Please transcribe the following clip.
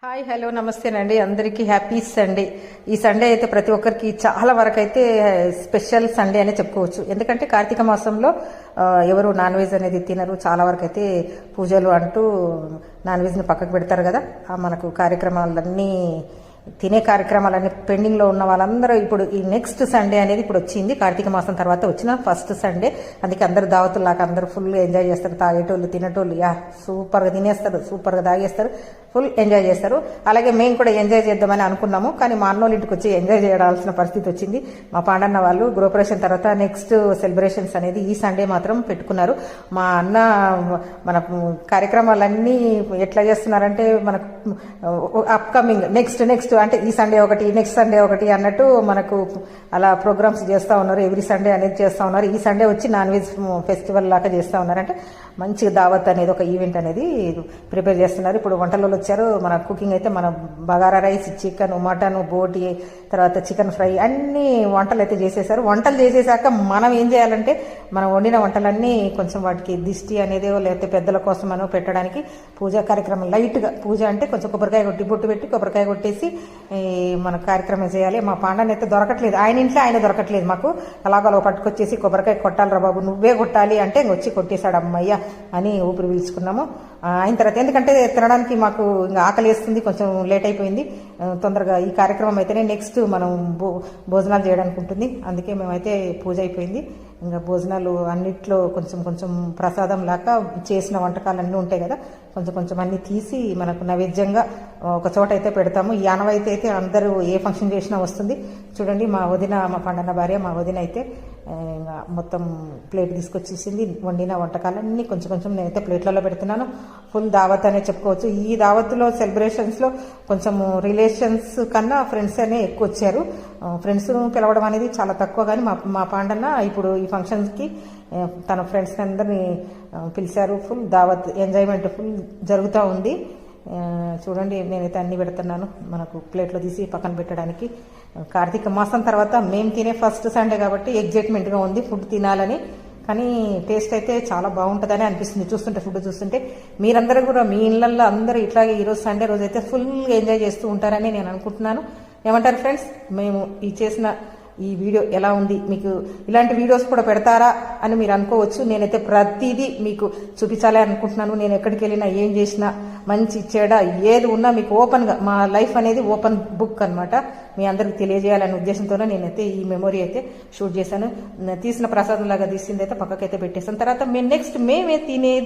Hi hello నమస్తేనండి. అందరికీ happy Sunday. ఈ Sunday అయితే ప్రతి ఒక్కరికి చాలా వరకు అయితే స్పెషల్ సండే అనే చెప్పుకోవచ్చు. ఎందుకంటే కార్తీక మాసంలో ఎవరు నాన్ వెజ్ అనేది తినరు. చాలా వరకు అయితే పూజలు అంటూ నాన్ వెజ్ని పక్కకు పెడతారు కదా. మనకు కార్యక్రమాలన్నీ తినే కార్యక్రమాలన్నీ పెండింగ్లో ఉన్న వాళ్ళందరూ ఇప్పుడు ఈ నెక్స్ట్ సండే అనేది ఇప్పుడు వచ్చింది. కార్తీక మాసం తర్వాత వచ్చిన ఫస్ట్ సండే. అందుకే అందరు దావతుల్లాగా అందరూ ఫుల్ ఎంజాయ్ చేస్తారు. తాగేటోళ్ళు తినేటోళ్ళు సూపర్గా తినేస్తారు, సూపర్గా తాగేస్తారు, ఫుల్ ఎంజాయ్ చేస్తారు. అలాగే మేము కూడా ఎంజాయ్ చేద్దామని అనుకున్నాము. కానీ మా అన్నోళ్ళ ఇంటికి వచ్చి ఎంజాయ్ చేయాల్సిన పరిస్థితి వచ్చింది. మా పాండన్న వాళ్ళు గృహప్రవేశం తర్వాత నెక్స్ట్ సెలబ్రేషన్స్ అనేది ఈ సండే మాత్రం పెట్టుకున్నారు. మా అన్న మన కార్యక్రమాలన్నీ ఎట్లా చేస్తున్నారంటే మనకు అప్కమింగ్ నెక్స్ట్ అంటే ఈ సండే ఒకటి, నెక్స్ట్ సండే ఒకటి అన్నట్టు మనకు అలా ప్రోగ్రామ్స్ చేస్తూ ఉన్నారు. ఎవ్రీ సండే అనేది చేస్తూ ఉన్నారు. ఈ సండే వచ్చి నాన్ వెజ్ ఫెస్టివల్ లాగా చేస్తూ ఉన్నారు. అంటే మంచి దావత్ అనేది ఒక ఈవెంట్ అనేది ప్రిపేర్ చేస్తున్నారు. ఇప్పుడు వంటలలో వచ్చారు. మన కుకింగ్ అయితే మన బగారా రైస్, చికెన్, మటన్, బోటి, తర్వాత చికెన్ ఫ్రై అన్ని వంటలు అయితే చేసేసారు. వంటలు చేసేసాక మనం ఏం చేయాలంటే మనం వండిన వంటలన్నీ కొంచెం వాటికి దిష్టి అనేది లేకపోతే పెద్దల కోసం మనం పెట్టడానికి పూజా కార్యక్రమం లైట్గా పూజ అంటే కొంచెం కొబ్బరికాయ కొట్టి బొట్టు పెట్టి కొబ్బరికాయ కొట్టేసి మన కార్యక్రమం చేయాలి. మా పాండని అయితే దొరకట్లేదు. ఆయన ఇంట్లో ఆయన దొరకట్లేదు. మాకు అలాగలో పట్టుకొచ్చేసి కొబ్బరికాయ కొట్టాలిరా బాబు, నువ్వే కొట్టాలి అంటే వచ్చి కొట్టేశాడు అమ్మయ్య అని ఊపిరి పీల్చుకున్నాము. అయిన తర్వాత ఎందుకంటే తినడానికి మాకు ఇంకా ఆకలి వేస్తుంది, కొంచెం లేట్ అయిపోయింది. తొందరగా ఈ కార్యక్రమం అయితేనే నెక్స్ట్ మనం భోజనాలు చేయడానికి ఉంటుంది. అందుకే మేమైతే పూజ అయిపోయింది. ఇంకా భోజనాలు అన్నిట్లో కొంచెం కొంచెం ప్రసాదం లాగా చేసిన వంటకాలు అన్నీ ఉంటాయి కదా, కొంచెం కొంచెం అన్ని తీసి మనకు నైవేద్యంగా ఒక చోట అయితే పెడతాము. ఈ ఆనవాయితీ అయితే అందరూ ఏ ఫంక్షన్ చేసినా వస్తుంది. చూడండి మా వదిన, మా పండన్న భార్య, మా వదిన అయితే మొత్తం ప్లేట్ తీసుకొచ్చేసింది. వండిన వంటకాలన్నీ కొంచెం కొంచెం నేనైతే ప్లేట్లలో పెడుతున్నాను. ఫుల్ దావత్ అనే చెప్పుకోవచ్చు. ఈ దావత్లో సెలబ్రేషన్స్లో కొంచెం రిలేషన్స్ కన్నా ఫ్రెండ్స్ అనే ఎక్కువ వచ్చారు. ఫ్రెండ్స్ పిలవడం అనేది చాలా తక్కువ. కానీ మా పాండన్న ఇప్పుడు ఈ ఫంక్షన్స్కి తన ఫ్రెండ్స్ అందరినీ పిలిచారు. ఫుల్ దావత్ ఎంజాయ్మెంట్ ఫుల్ జరుగుతూ ఉంది. చూడండి నేనైతే అన్ని పెడుతున్నాను మనకు ప్లేట్లో తీసి పక్కన పెట్టడానికి. కార్తీక మాసం తర్వాత మేము తినే ఫస్ట్ సండే కాబట్టి ఎగ్జైట్మెంట్గా ఉంది ఫుడ్ తినాలని. కానీ టేస్ట్ అయితే చాలా బాగుంటుందని అనిపిస్తుంది చూస్తుంటే, ఫుడ్ చూస్తుంటే. మీరందరూ కూడా మీ ఇళ్లలో అందరూ ఇట్లాగే ఈరోజు సండే రోజు అయితే ఫుల్ ఎంజాయ్ చేస్తూ ఉంటారని నేను అనుకుంటున్నాను. ఏమంటారు ఫ్రెండ్స్? మేము ఈ చేసిన ఈ వీడియో ఎలా ఉంది, మీకు ఇలాంటి వీడియోస్ కూడా పెడతారా అని మీరు అనుకోవచ్చు. నేనైతే ప్రతిదీ మీకు చూపించాలి అనుకుంటున్నాను. నేను ఎక్కడికి వెళ్ళినా ఏం చేసినా మంచి చెడ ఏది ఉన్నా మీకు ఓపెన్గా, మా లైఫ్ అనేది ఓపెన్ బుక్ అనమాట, మీ అందరికి తెలియజేయాలనే ఉద్దేశంతోనే నేనైతే ఈ మెమొరీ అయితే షూట్ చేశాను. తీసిన ప్రసాదం లాగా తీసింది అయితే పక్కకైతే పెట్టేసాను. తర్వాత మేము నెక్స్ట్ మేమే తినేది